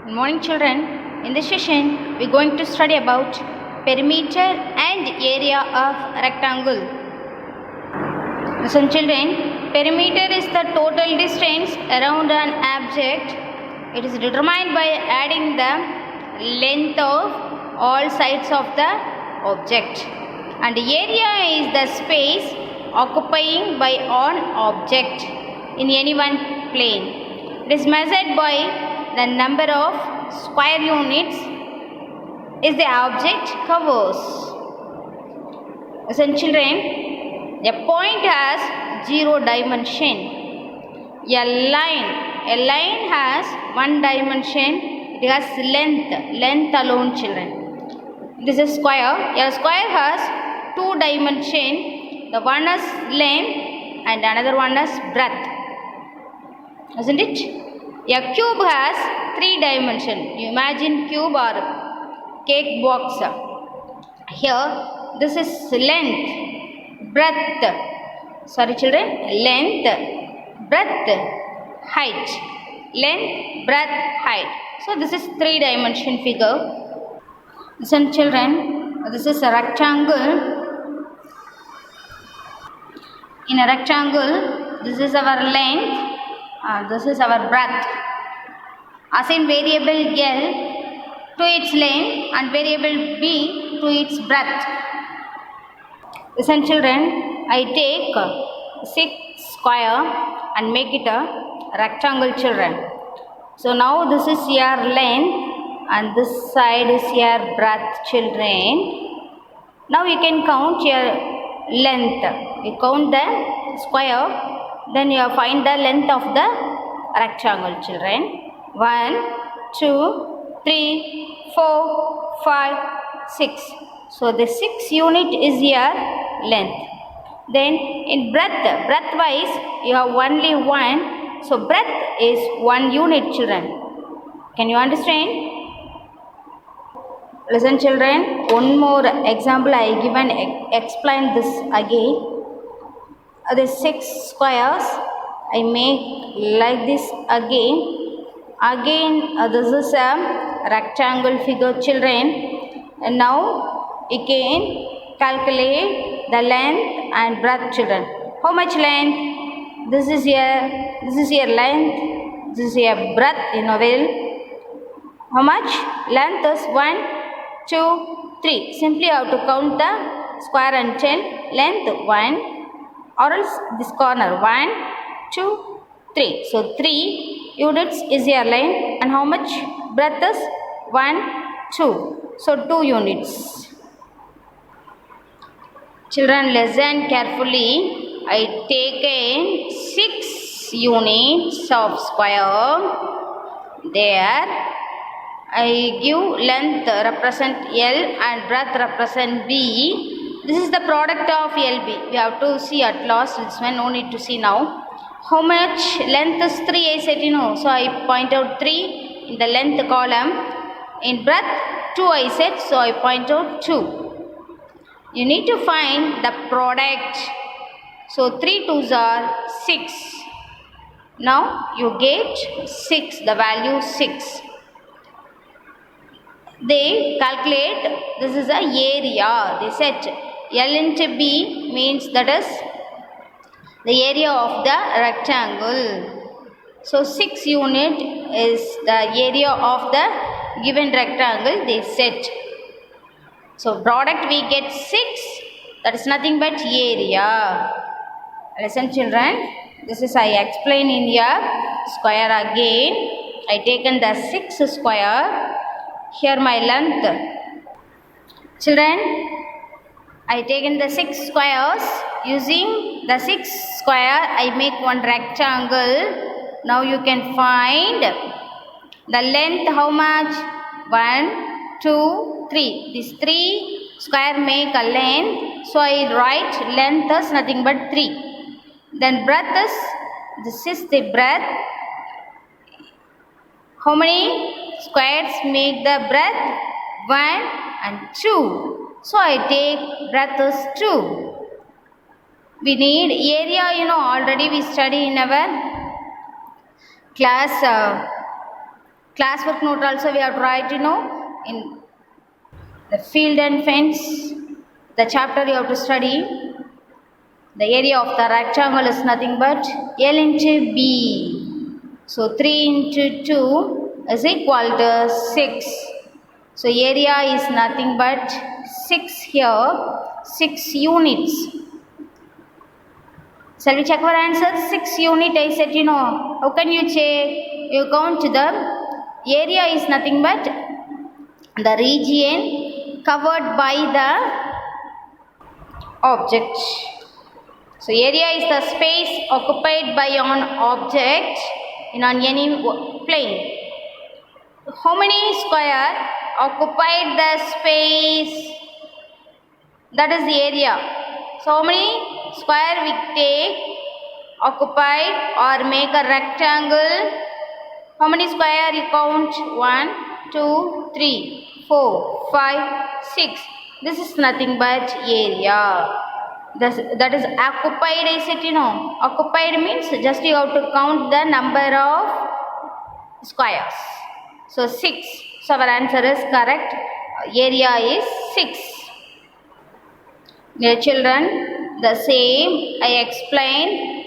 Good morning, children. In this session, we are going to study about perimeter and area of rectangle. Listen, children. Perimeter is the total distance around an object. It is determined by adding the length of all sides of the object. And area is the space occupying by an object in any one plane. It is measured by the number of square units is the object covers. Listen, children, a point has 0 dimension. A line has 1 dimension. It has length alone, children. This is square. A square has 2 dimension. The one is length and another one is breadth. Isn't it? A cube has 3 dimensions. You imagine cube or cake box. Here, this is length, breadth. Sorry, children. Length, breadth, height. Length, breadth, height. So, this is 3-dimension figure. Listen, children. This is a rectangle. In a rectangle, this is our length. This is our breadth. Assign variable L to its length and variable B to its breadth. Listen, children, I take 6 square and make it a rectangle, children. So now this is your length and this side is your breadth, children. Now you can count your length. You count the square. Then you find the length of the rectangle, children. 1, 2, 3, 4, 5, 6. So the 6 unit is your length. Then in breadth wise you have only 1. So breadth is 1 unit, children. Can you understand? Listen, children. One more example I given explain this again. The 6 squares I make like this again. This is a rectangle figure, children. And now you can calculate the length and breadth, children. How much length? This is your length. This is your breadth, How much? Length is 1, 2, 3. Simply you have to count the square and tell length 1. Or else this corner 1, 2, 3. So 3 units is your line, and how much breadth is 1, 2. So 2 units. Children, listen carefully. I take in 6 units of square. There I give length represent L and breadth represent B. This is the product of LB. We have to see at last. This one no need to see now. How much length is 3? I said So I point out 3 in the length column. In breadth 2 I said. So I point out 2. You need to find the product. So 3 2s are 6. Now you get 6. The value 6. They calculate. This is a area. They said L into B means that is the area of the rectangle. So 6 unit is the area of the given rectangle they set. So product we get 6. That is nothing but area. Listen, children. This is I explain in your square again. I taken the 6 square. Here my length. Children, I taken the 6 squares. Using the 6 square, I make one rectangle. Now you can find the length. How much? 1, 2, 3. These 3 square make a length. So I write length is nothing but 3. Then breadth is, this is the breadth. How many squares make the breadth? 1 and 2. So I take breadth is 2. We need area, already we study in our class Classwork note also we have to write, in the field and fence, the chapter you have to study. The area of the rectangle is nothing but L into B. So 3 into 2 is equal to 6. So area is nothing but 6 here, 6 units. Shall we check our answer? 6 unit I said, How can you check? You count the area is nothing but the region covered by the object. So area is the space occupied by an object on any plane. How many square occupied the space? That is the area. So how many square we take occupied or make a rectangle? How many square you count? 1, 2, 3, 4, 5, 6. This is nothing but area. That is occupied, I said, Occupied means just you have to count the number of squares. So 6. So our answer is correct. Area is 6. Dear children, the same I explained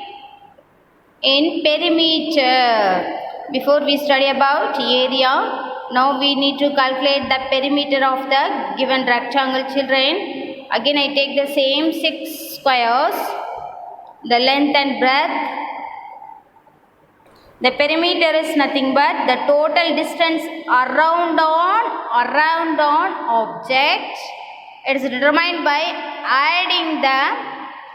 in perimeter. Before we study about area, now we need to calculate the perimeter of the given rectangle, children. Again I take the same 6 squares, the length and breadth. The perimeter is nothing but the total distance around on object. It is determined by adding the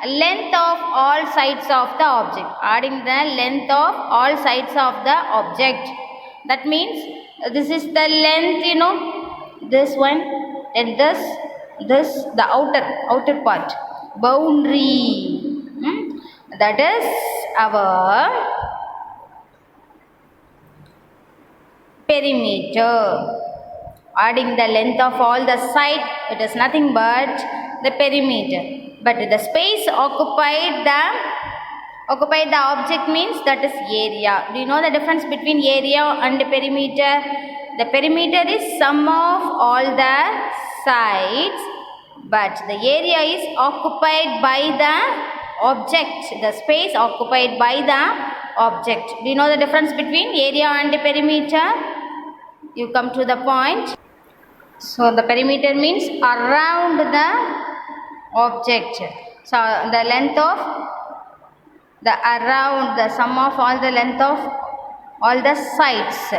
length of all sides of the object. Adding the length of all sides of the object. That means this is the length, this one, and this the outer part, boundary. That is our perimeter. Adding the length of all the side, it is nothing but the perimeter. But the space occupied the object means that is area. Do you know the difference between area and perimeter? The perimeter is sum of all the sides, but the area is occupied by the object, the space occupied by the object. Do you know the difference between area and perimeter? You come to the point. So the perimeter means around the object. So the length of the around, the sum of all the length of all the sides.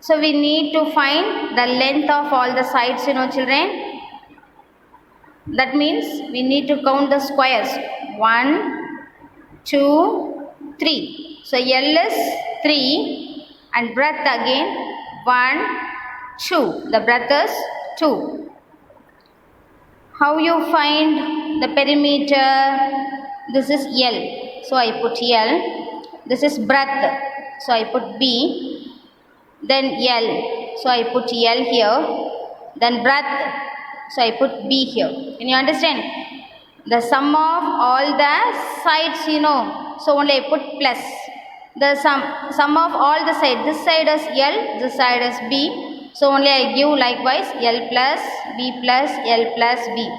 So we need to find the length of all the sides, children. That means we need to count the squares. 1, 2, 3. So L is 3 and breadth again 1, 2. The breadth is 2. How you find the perimeter? This is L. So I put L. This is breadth. So I put B. Then L. So I put L here. Then breadth. So I put B here. Can you understand? The sum of all the sides, So only I put plus. The sum of all the sides. This side is L. This side is B. So only I give likewise L plus B plus L plus B.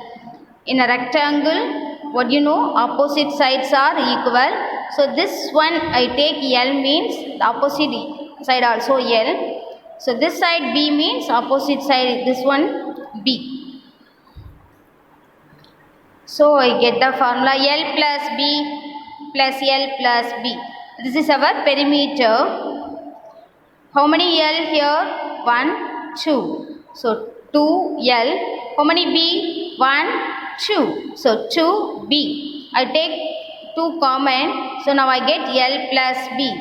In a rectangle, what opposite sides are equal. So this one I take L means the opposite side also L. So this side B means opposite side, this one B. So I get the formula L plus B plus L plus B. This is our perimeter. How many L here? 1, 2. So 2L. How many B? 1, 2. So 2B. I take 2 common. So now I get L plus B.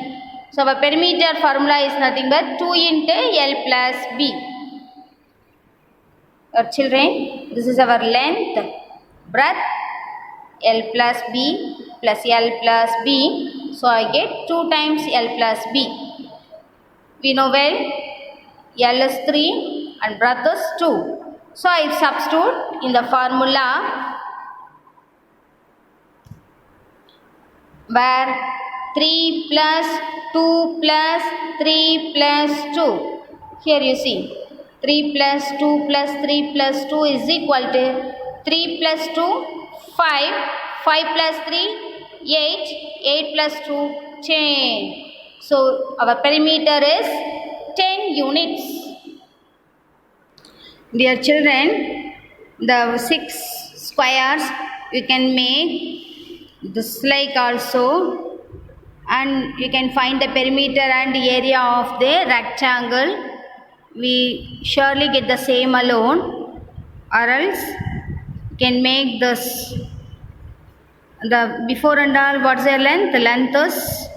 So our perimeter formula is nothing but 2 into L plus B. Children, this is our length, breadth, L plus B plus L plus B. So I get 2 times L plus B. We know well, L is 3 and breadth is 2. So I substitute in the formula where 3 plus 2 plus 3 plus 2. Here you see 3 plus 2 plus 3 plus 2 is equal to 3 plus 2 5, 5 plus 3 8, 8 plus 2 10. So our perimeter is 10 units. Dear children, the 6 squares you can make this like also, and you can find the perimeter and area of the rectangle. We surely get the same alone, or else you can make this. The before and all, what's the length? The length is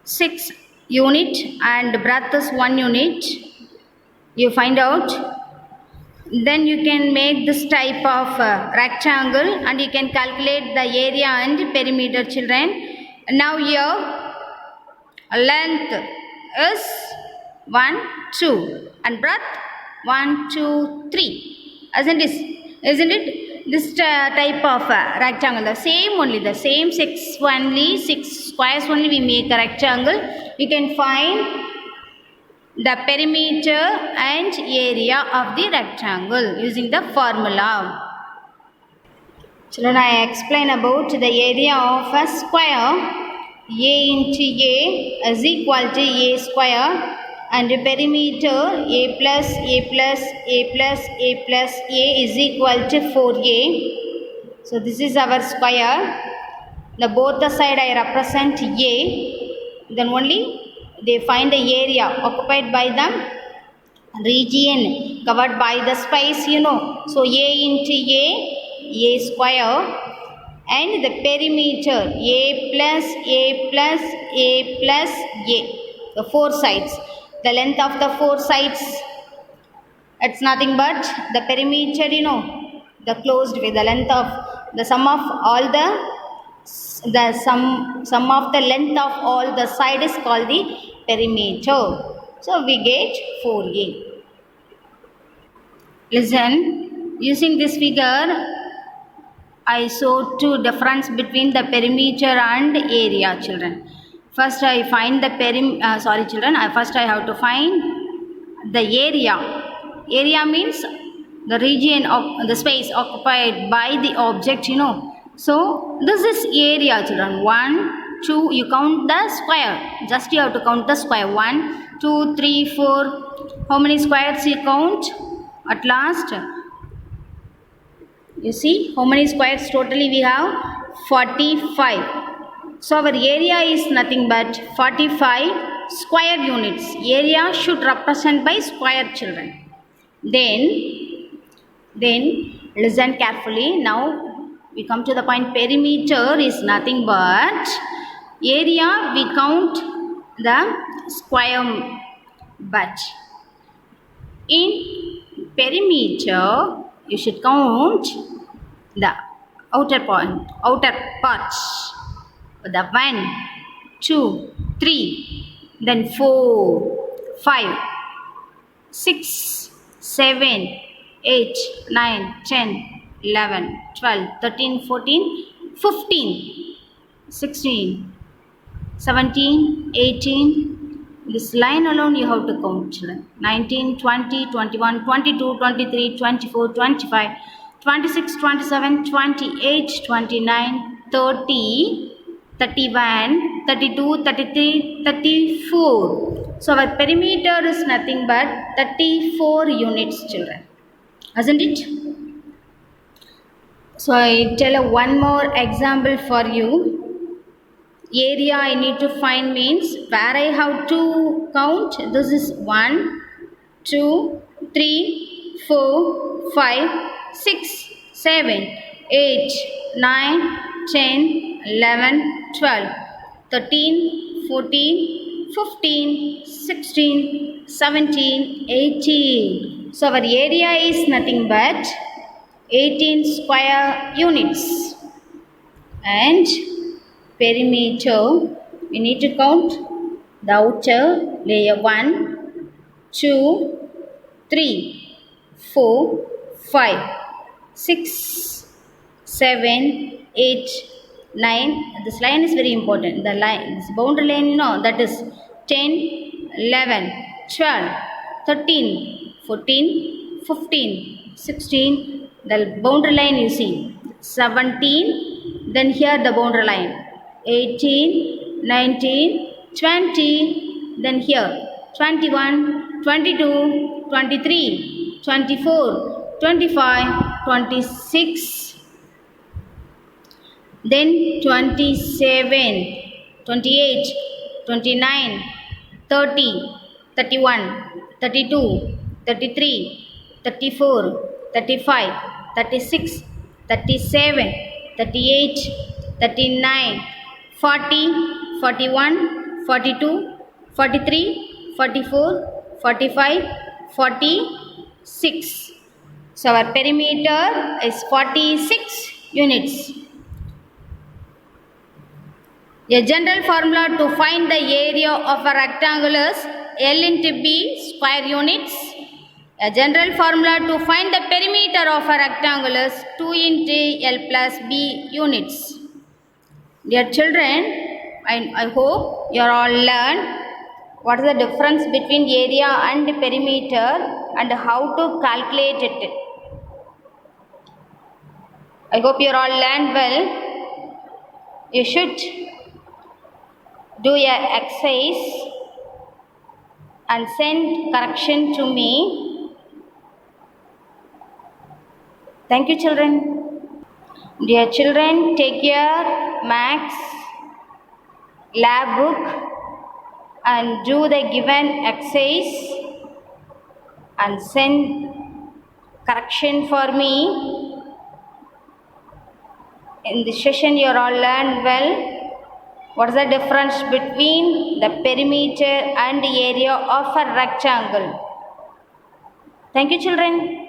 6 unit and breadth is 1 unit. You find out. Then you can make this type of rectangle and you can calculate the area and perimeter, children. Now here length is 1, 2 and breadth 1, 2, 3. Isn't it? This type of rectangle, the same only, the same 6 squares only we make a rectangle. You can find the perimeter and area of the rectangle using the formula. Children, I explain about the area of a square. A into A is equal to A square, and the perimeter A plus A plus A plus A plus A is equal to 4A. So this is our square. The both the side I represent A. Then only they find the area occupied by the region covered by the space, So A into A square, and the perimeter A plus A plus A plus A, the 4 sides. The length of the 4 sides, it's nothing but the perimeter, the closed way, the length of the sum of all the sum of the length of all the side is called the perimeter. So we get 4A. Listen, using this figure, I show 2 difference between the perimeter and area, children. First I find the first I have to find the area. Area means the region of the space occupied by the object, So this is area, children. 1, 2, you count the square. Just you have to count the square. 1, 2, 3, 4. How many squares you count? At last, you see how many squares totally we have? 45. So our area is nothing but 45 square units. Area should represent by square, children. Then listen carefully. Now we come to the point, perimeter is nothing but area we count the square, but in perimeter you should count the outer part. The 1, 2, 3, then 4, 5, 6, 7, 8, 9, 10, 11, 12, 13, 14, 15, 16, 17, 18. This line alone you have to count, children. 19, 20, 21, 22, 23, 24, 25, 26, 27, 28, 29, 30, 31, 32, 33, 34. So our perimeter is nothing but 34 units, children. Isn't it? So I tell one more example for you. Area I need to find means where I have to count. This is 1, 2, 3, 4, 5, 6, 7, 8, 9, 10, 11, 12, 13, 14, 15, 16, 17, 18. So our area is nothing but 18 square units. And perimeter, we need to count the outer layer 1, 2, 3, 4, 5, 6, 7, 8, 9. This line is very important. The line, this boundary line, that is 10, 11, 12, 13, 14, 15, 16. The boundary line you see 17. Then here the boundary line 18, 19, 20. Then here 21, 22, 23, 24, 25, 26. Then 27, 28, 29, 30, 31, 32, 33, 34, 35, 36, 37, 38, 39, 40, 41, 42, 43, 44, 45, 46. So our perimeter is 46 units. A general formula to find the area of a rectangle is L into B square units. A general formula to find the perimeter of a rectangle is 2 into L plus B units. Dear children, I hope you all learned what is the difference between area and perimeter and how to calculate it. I hope you all learned well. You should do your exercise and send correction to me. Thank you, children. Dear children, take your maths lab book and do the given exercise and send correction for me. In this session, you all learned well. What is the difference between the perimeter and the area of a rectangle? Thank you, children.